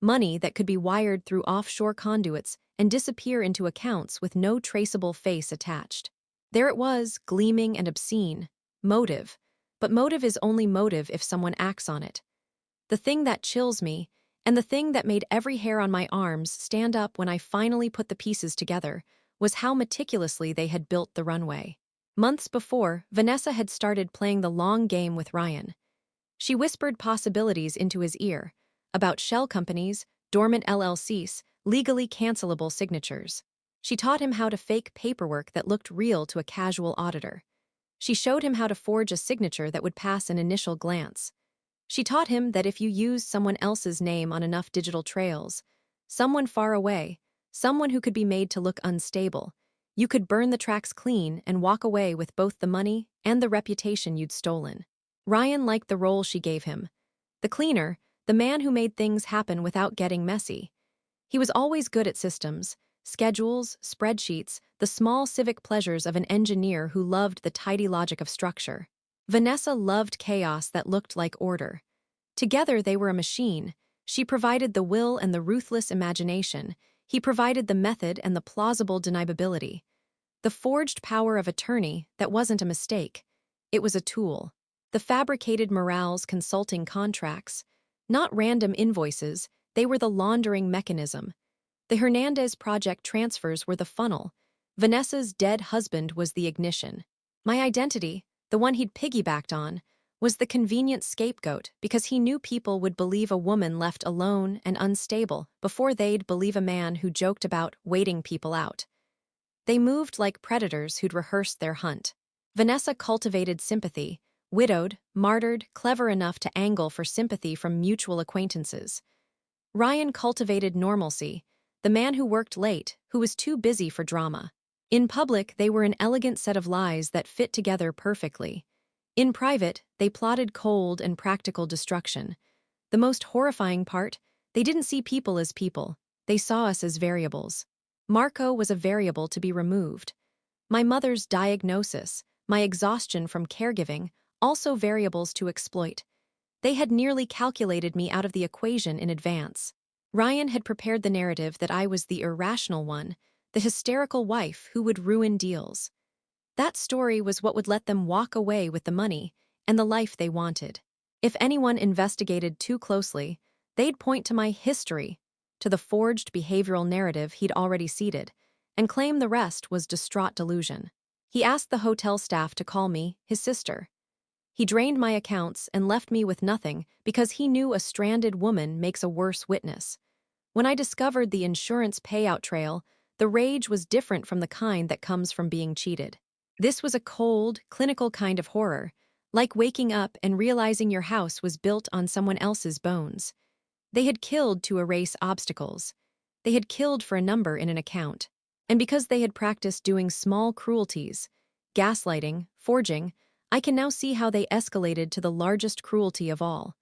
money that could be wired through offshore conduits and disappear into accounts with no traceable face attached. There it was, gleaming and obscene. Motive. But motive is only motive if someone acts on it. The thing that chills me, and the thing that made every hair on my arms stand up when I finally put the pieces together, was how meticulously they had built the runway. Months before, Vanessa had started playing the long game with Ryan. She whispered possibilities into his ear, about shell companies, dormant LLCs, legally cancelable signatures. She taught him how to fake paperwork that looked real to a casual auditor. She showed him how to forge a signature that would pass an initial glance. She taught him that if you used someone else's name on enough digital trails, someone far away, someone who could be made to look unstable, you could burn the tracks clean and walk away with both the money and the reputation you'd stolen. Ryan liked the role she gave him. The cleaner, the man who made things happen without getting messy. He was always good at systems, schedules, spreadsheets, the small civic pleasures of an engineer who loved the tidy logic of structure. Vanessa loved chaos that looked like order. Together they were a machine. She provided the will and the ruthless imagination. He provided the method and the plausible deniability. The forged power of attorney that wasn't a mistake. It was a tool. The fabricated morals consulting contracts, not random invoices, they were the laundering mechanism. The Hernandez project transfers were the funnel. Vanessa's dead husband was the ignition. My identity, the one he'd piggybacked on, was the convenient scapegoat because he knew people would believe a woman left alone and unstable before they'd believe a man who joked about waiting people out. They moved like predators who'd rehearsed their hunt. Vanessa cultivated sympathy, widowed, martyred, clever enough to angle for sympathy from mutual acquaintances. Ryan cultivated normalcy, the man who worked late, who was too busy for drama. In public, they were an elegant set of lies that fit together perfectly. In private, they plotted cold and practical destruction. The most horrifying part, they didn't see people as people. They saw us as variables. Marco was a variable to be removed. My mother's diagnosis, my exhaustion from caregiving, also variables to exploit. They had nearly calculated me out of the equation in advance. Ryan had prepared the narrative that I was the irrational one, the hysterical wife who would ruin deals. That story was what would let them walk away with the money and the life they wanted. If anyone investigated too closely, they'd point to my history, to the forged behavioral narrative he'd already seeded, and claim the rest was distraught delusion. He asked the hotel staff to call me his sister. He drained my accounts and left me with nothing because he knew a stranded woman makes a worse witness. When I discovered the insurance payout trail, the rage was different from the kind that comes from being cheated. This was a cold, clinical kind of horror, like waking up and realizing your house was built on someone else's bones. They had killed to erase obstacles. They had killed for a number in an account. And because they had practiced doing small cruelties, gaslighting, forging, I can now see how they escalated to the largest cruelty of all.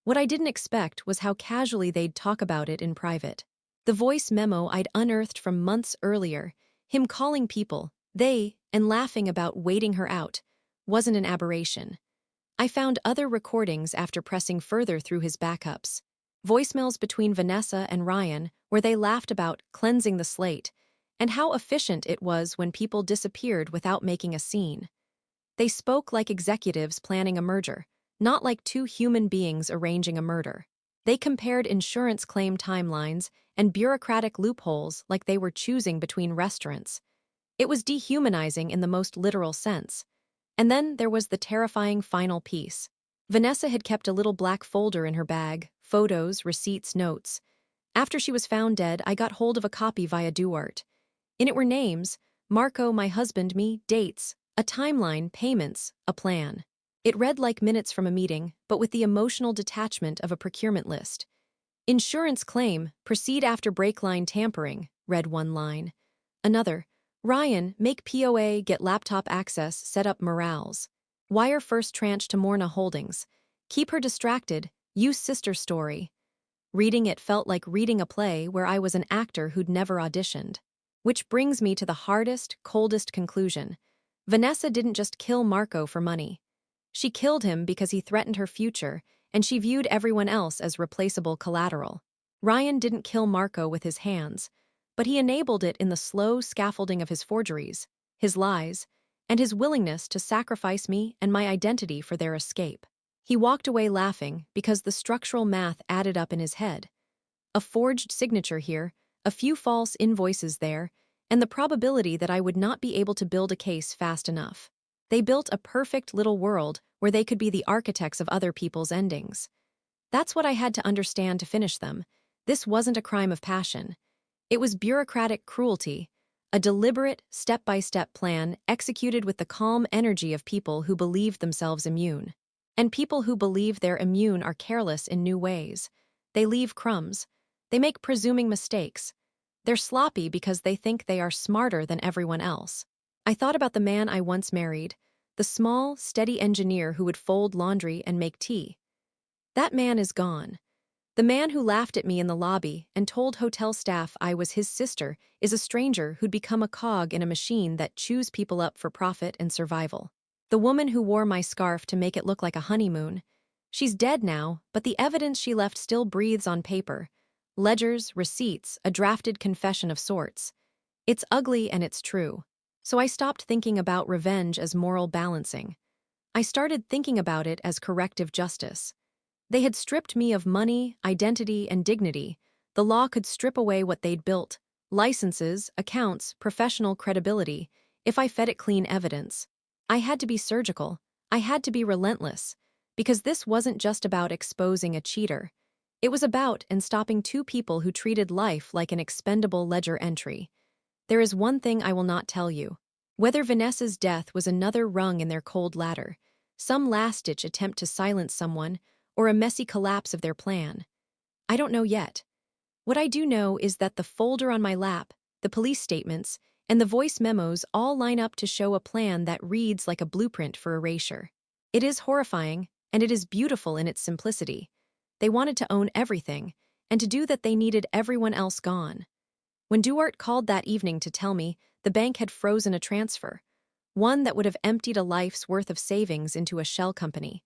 What I didn't expect was how casually they'd talk about it in private. The voice memo I'd unearthed from months earlier, him calling people, they, and laughing about waiting her out, wasn't an aberration. I found other recordings after pressing further through his backups. Voicemails between Vanessa and Ryan where they laughed about cleansing the slate and how efficient it was when people disappeared without making a scene. They spoke like executives planning a merger, not like two human beings arranging a murder. They compared insurance claim timelines and bureaucratic loopholes like they were choosing between restaurants. It was dehumanizing in the most literal sense. And then there was the terrifying final piece. Vanessa had kept a little black folder in her bag, photos, receipts, notes. After she was found dead, I got hold of a copy via Duart. In it were names, Marco, my husband, me, dates, a timeline, payments, a plan. It read like minutes from a meeting, but with the emotional detachment of a procurement list. Insurance claim, proceed after brake line tampering, read one line. Another, Ryan, make POA, get laptop access, set up morales. Wire first tranche to Morna Holdings. Keep her distracted, use sister story. Reading it felt like reading a play where I was an actor who'd never auditioned. Which brings me to the hardest, coldest conclusion. Vanessa didn't just kill Marco for money. She killed him because he threatened her future, and she viewed everyone else as replaceable collateral. Ryan didn't kill Marco with his hands, but he enabled it in the slow scaffolding of his forgeries, his lies, and his willingness to sacrifice me and my identity for their escape. He walked away laughing because the structural math added up in his head. A forged signature here, a few false invoices there, and the probability that I would not be able to build a case fast enough. They built a perfect little world where they could be the architects of other people's endings. That's what I had to understand to finish them. This wasn't a crime of passion. It was bureaucratic cruelty, a deliberate, step-by-step plan executed with the calm energy of people who believed themselves immune. And people who believe they're immune are careless in new ways. They leave crumbs. They make presuming mistakes. They're sloppy because they think they are smarter than everyone else. I thought about the man I once married, the small, steady engineer who would fold laundry and make tea. That man is gone. The man who laughed at me in the lobby and told hotel staff I was his sister is a stranger who'd become a cog in a machine that chews people up for profit and survival. The woman who wore my scarf to make it look like a honeymoon. She's dead now, but the evidence she left still breathes on paper. Ledgers, receipts, a drafted confession of sorts. It's ugly and it's true. So I stopped thinking about revenge as moral balancing. I started thinking about it as corrective justice. They had stripped me of money, identity, and dignity. The law could strip away what they'd built, licenses, accounts, professional credibility, if I fed it clean evidence. I had to be surgical. I had to be relentless. Because this wasn't just about exposing a cheater. It was about and stopping two people who treated life like an expendable ledger entry. There is one thing I will not tell you. Whether Vanessa's death was another rung in their cold ladder, some last-ditch attempt to silence someone, or a messy collapse of their plan. I don't know yet. What I do know is that the folder on my lap, the police statements, and the voice memos all line up to show a plan that reads like a blueprint for erasure. It is horrifying, and it is beautiful in its simplicity. They wanted to own everything, and to do that they needed everyone else gone. When Duarte called that evening to tell me the bank had frozen a transfer, one that would have emptied a life's worth of savings into a shell company,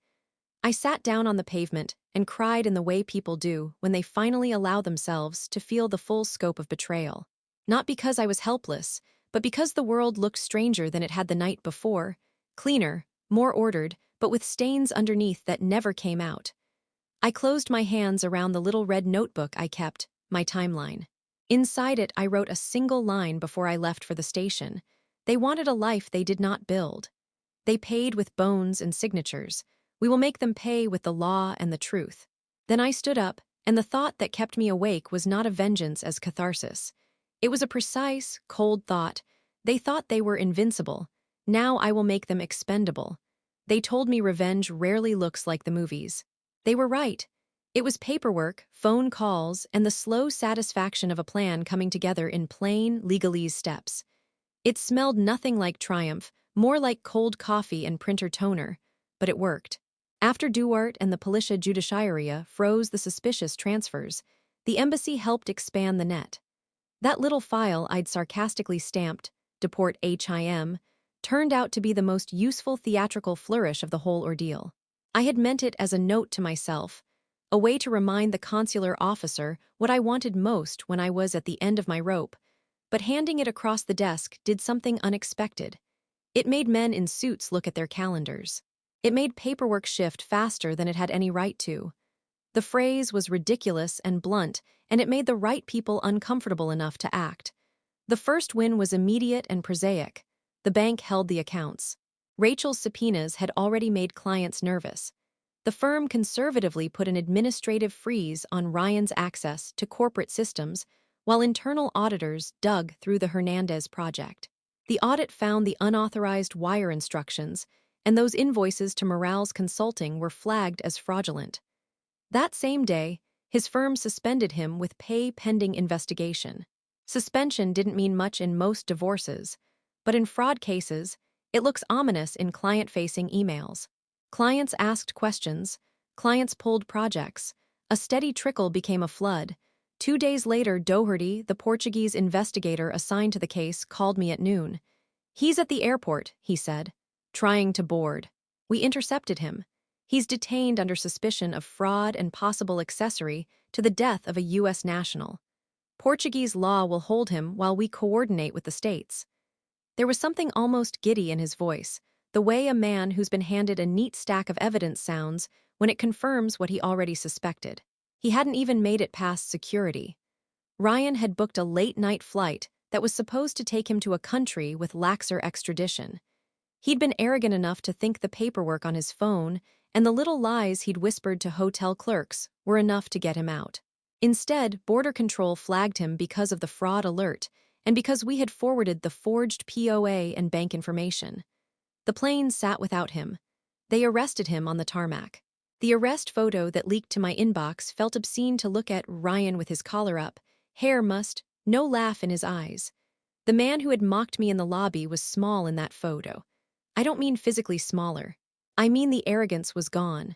I sat down on the pavement and cried in the way people do when they finally allow themselves to feel the full scope of betrayal. Not because I was helpless, but because the world looked stranger than it had the night before, cleaner, more ordered, but with stains underneath that never came out. I closed my hands around the little red notebook I kept, my timeline. Inside it, I wrote a single line before I left for the station. They wanted a life they did not build. They paid with bones and signatures. We will make them pay with the law and the truth. Then I stood up, and the thought that kept me awake was not a vengeance as catharsis. It was a precise, cold thought. They thought they were invincible. Now I will make them expendable. They told me revenge rarely looks like the movies. They were right. It was paperwork, phone calls, and the slow satisfaction of a plan coming together in plain, legalese steps. It smelled nothing like triumph, more like cold coffee and printer toner, but it worked. After Duarte and the Policia Judiciaria froze the suspicious transfers, the embassy helped expand the net. That little file I'd sarcastically stamped, Deport HIM, turned out to be the most useful theatrical flourish of the whole ordeal. I had meant it as a note to myself, a way to remind the consular officer what I wanted most when I was at the end of my rope, but handing it across the desk did something unexpected. It made men in suits look at their calendars. It made paperwork shift faster than it had any right to. The phrase was ridiculous and blunt, and it made the right people uncomfortable enough to act. The first win was immediate and prosaic. The bank held the accounts. Rachel's subpoenas had already made clients nervous. The firm conservatively put an administrative freeze on Ryan's access to corporate systems, while internal auditors dug through the Hernandez project. The audit found the unauthorized wire instructions, and those invoices to Morales Consulting were flagged as fraudulent. That same day, his firm suspended him with pay pending investigation. Suspension didn't mean much in most divorces, but in fraud cases, it looks ominous in client-facing emails. Clients asked questions, clients pulled projects, a steady trickle became a flood. 2 days later, Doherty, the Portuguese investigator assigned to the case, called me at noon. "He's at the airport," he said, "trying to board. We intercepted him. He's detained under suspicion of fraud and possible accessory to the death of a U.S. national. Portuguese law will hold him while we coordinate with the states." There was something almost giddy in his voice, the way a man who's been handed a neat stack of evidence sounds when it confirms what he already suspected. He hadn't even made it past security. Ryan had booked a late-night flight that was supposed to take him to a country with laxer extradition. He'd been arrogant enough to think the paperwork on his phone and the little lies he'd whispered to hotel clerks were enough to get him out. Instead, Border Control flagged him because of the fraud alert and because we had forwarded the forged POA and bank information. The plane sat without him. They arrested him on the tarmac. The arrest photo that leaked to my inbox felt obscene to look at. Ryan with his collar up, hair mussed, no laugh in his eyes. The man who had mocked me in the lobby was small in that photo. I don't mean physically smaller. I mean the arrogance was gone.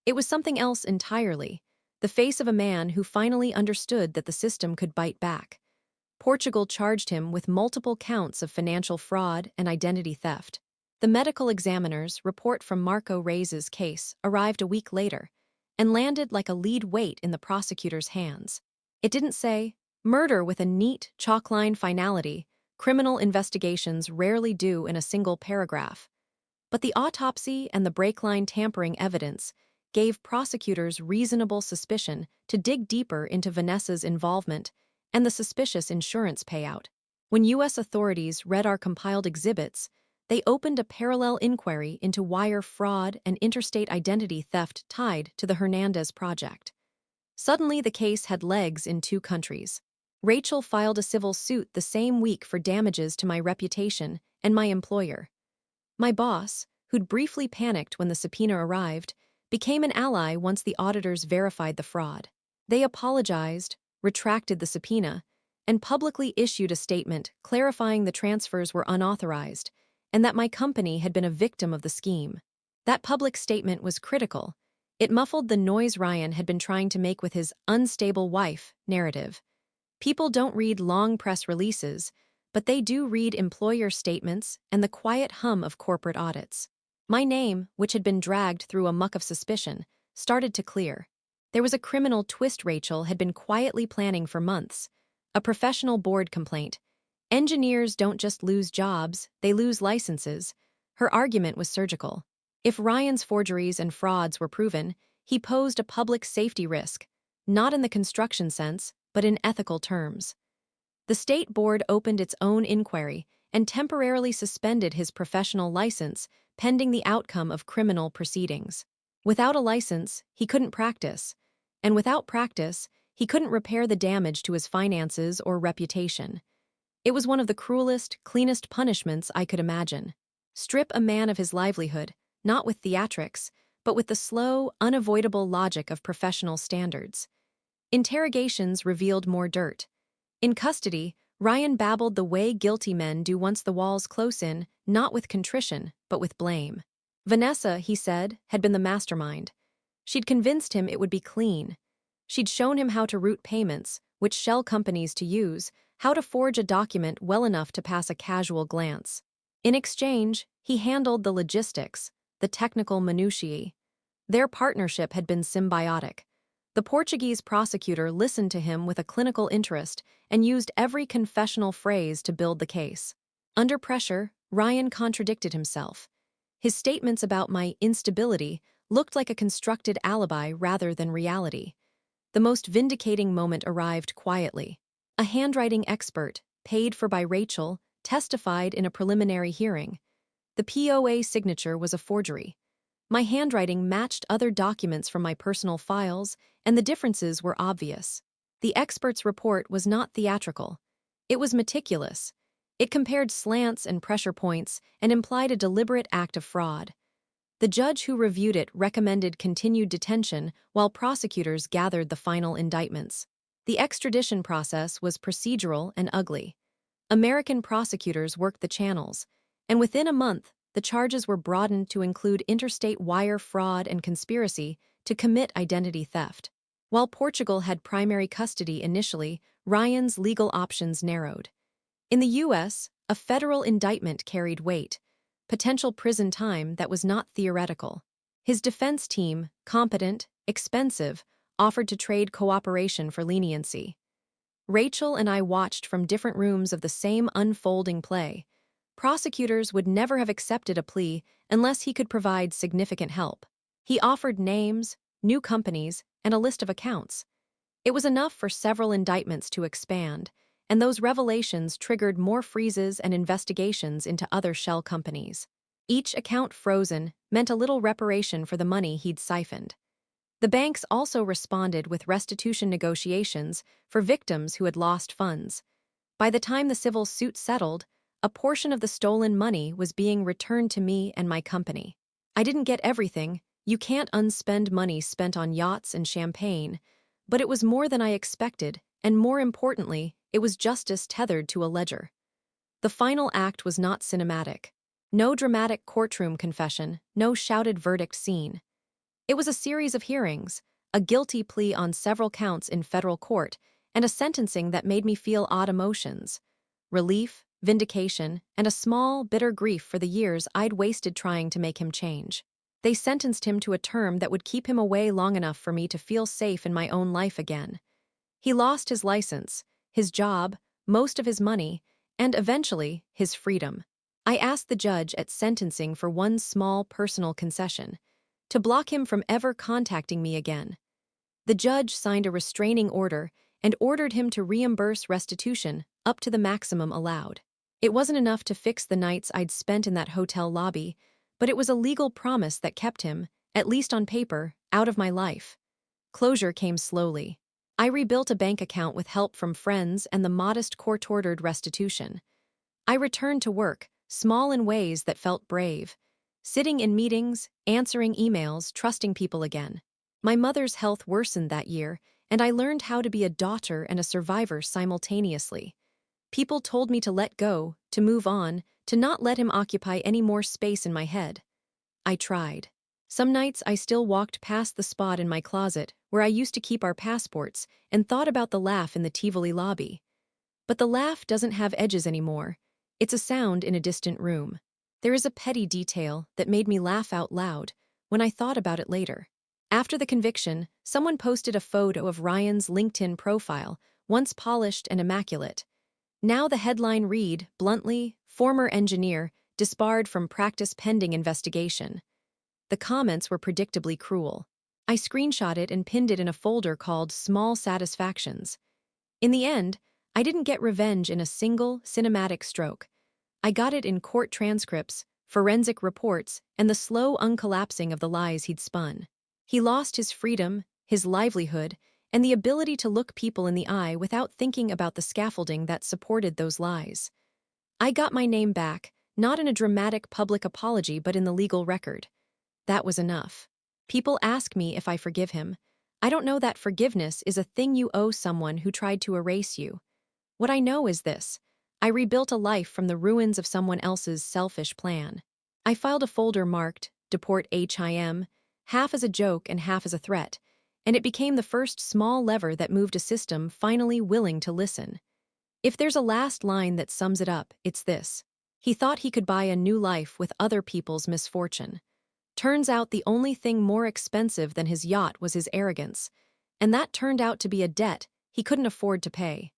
It was something else entirely. The face of a man who finally understood that the system could bite back. Portugal charged him with multiple counts of financial fraud and identity theft. The medical examiner's report from Marco Reyes' case arrived a week later and landed like a lead weight in the prosecutor's hands. It didn't say, "Murder with a neat, chalkline finality, criminal investigations rarely do," in a single paragraph. But the autopsy and the brake line tampering evidence gave prosecutors reasonable suspicion to dig deeper into Vanessa's involvement and the suspicious insurance payout. When U.S. authorities read our compiled exhibits, They opened a parallel inquiry into wire fraud and interstate identity theft tied to the Hernandez project. Suddenly, the case had legs in two countries. Rachel filed a civil suit the same week for damages to my reputation and my employer. My boss, who'd briefly panicked when the subpoena arrived, became an ally once the auditors verified the fraud. They apologized, retracted the subpoena, and publicly issued a statement clarifying the transfers were unauthorized and that my company had been a victim of the scheme. That public statement was critical. It muffled the noise Ryan had been trying to make with his unstable wife narrative. People don't read long press releases, but they do read employer statements and the quiet hum of corporate audits. My name, which had been dragged through a muck of suspicion, started to clear. There was a criminal twist Rachel had been quietly planning for months. A professional board complaint. Engineers don't just lose jobs, they lose licenses. Her argument was surgical. If Ryan's forgeries and frauds were proven, he posed a public safety risk, not in the construction sense, but in ethical terms. The state board opened its own inquiry and temporarily suspended his professional license pending the outcome of criminal proceedings. Without a license, he couldn't practice, and without practice, he couldn't repair the damage to his finances or reputation. It was one of the cruelest, cleanest punishments I could imagine. Strip a man of his livelihood, not with theatrics, but with the slow, unavoidable logic of professional standards. Interrogations revealed more dirt. In custody, Ryan babbled the way guilty men do once the walls close in, not with contrition, but with blame. Vanessa, he said, had been the mastermind. She'd convinced him it would be clean. She'd shown him how to route payments, which shell companies to use, how to forge a document well enough to pass a casual glance. In exchange, he handled the logistics, the technical minutiae. Their partnership had been symbiotic. The Portuguese prosecutor listened to him with a clinical interest and used every confessional phrase to build the case. Under pressure, Ryan contradicted himself. His statements about my instability looked like a constructed alibi rather than reality. The most vindicating moment arrived quietly. A handwriting expert, paid for by Rachel, testified in a preliminary hearing. The POA signature was a forgery. My handwriting matched other documents from my personal files, and the differences were obvious. The expert's report was not theatrical. It was meticulous. It compared slants and pressure points and implied a deliberate act of fraud. The judge who reviewed it recommended continued detention while prosecutors gathered the final indictments. The extradition process was procedural and ugly. American prosecutors worked the channels, and within a month, the charges were broadened to include interstate wire fraud and conspiracy to commit identity theft. While Portugal had primary custody initially, Ryan's legal options narrowed. In the U.S., a federal indictment carried weight, potential prison time that was not theoretical. His defense team, competent, expensive, offered to trade cooperation for leniency. Rachel and I watched from different rooms of the same unfolding play. Prosecutors would never have accepted a plea unless he could provide significant help. He offered names, new companies, and a list of accounts. It was enough for several indictments to expand, and those revelations triggered more freezes and investigations into other shell companies. Each account frozen meant a little reparation for the money he'd siphoned. The banks also responded with restitution negotiations for victims who had lost funds. By the time the civil suit settled, a portion of the stolen money was being returned to me and my company. I didn't get everything. You can't unspend money spent on yachts and champagne, but it was more than I expected, and more importantly, it was justice tethered to a ledger. The final act was not cinematic. No dramatic courtroom confession, no shouted verdict scene. It was a series of hearings, a guilty plea on several counts in federal court, and a sentencing that made me feel odd emotions. Relief, vindication, and a small, bitter grief for the years I'd wasted trying to make him change. They sentenced him to a term that would keep him away long enough for me to feel safe in my own life again. He lost his license, his job, most of his money, and eventually, his freedom. I asked the judge at sentencing for one small personal concession: to block him from ever contacting me again. The judge signed a restraining order and ordered him to reimburse restitution up to the maximum allowed. It wasn't enough to fix the nights I'd spent in that hotel lobby, but it was a legal promise that kept him, at least on paper, out of my life. Closure came slowly. I rebuilt a bank account with help from friends and the modest court-ordered restitution. I returned to work, small in ways that felt brave. Sitting in meetings, answering emails, trusting people again. My mother's health worsened that year, and I learned how to be a daughter and a survivor simultaneously. People told me to let go, to move on, to not let him occupy any more space in my head. I tried. Some nights I still walked past the spot in my closet where I used to keep our passports and thought about the laugh in the Tivoli lobby. But the laugh doesn't have edges anymore. It's a sound in a distant room. There is a petty detail that made me laugh out loud when I thought about it later. After the conviction, someone posted a photo of Ryan's LinkedIn profile, once polished and immaculate. Now the headline read, bluntly, "Former engineer, disbarred from practice pending investigation." The comments were predictably cruel. I screenshot it and pinned it in a folder called Small Satisfactions. In the end, I didn't get revenge in a single, cinematic stroke. I got it in court transcripts, forensic reports, and the slow uncollapsing of the lies he'd spun. He lost his freedom, his livelihood, and the ability to look people in the eye without thinking about the scaffolding that supported those lies. I got my name back, not in a dramatic public apology but in the legal record. That was enough. People ask me if I forgive him. I don't know that forgiveness is a thing you owe someone who tried to erase you. What I know is this: I rebuilt a life from the ruins of someone else's selfish plan. I filed a folder marked, Deport HIM, half as a joke and half as a threat, and it became the first small lever that moved a system finally willing to listen. If there's a last line that sums it up, it's this: he thought he could buy a new life with other people's misfortune. Turns out the only thing more expensive than his yacht was his arrogance, and that turned out to be a debt he couldn't afford to pay.